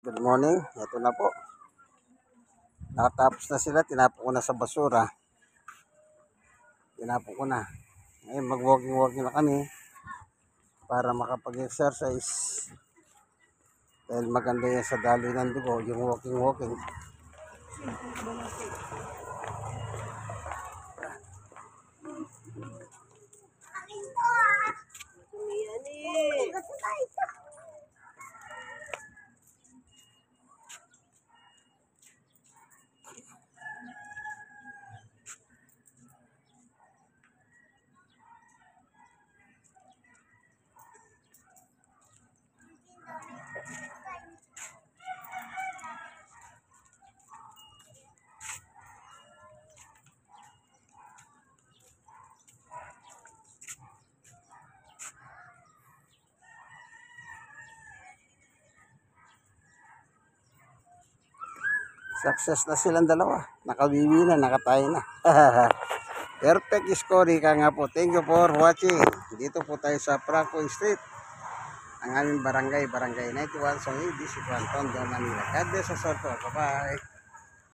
Good morning. Ito na po. Nakatapos na sila. Tinapon ko na sa basura. Tinapon ko na. Ngayon mag-walking-walking na kami para makapag-exercise. Dahil maganda yan sa daloy ng dugo, yung walking-walking. Success na silang dalawa. Nakabibi na, nakatayo na. Perfect score ka nga po. Thank you for watching. Dito po tayo sa Franco Street. Ang aming barangay 91, Song Ibis, Tondo, Manila. God bless us all po. Bye-bye.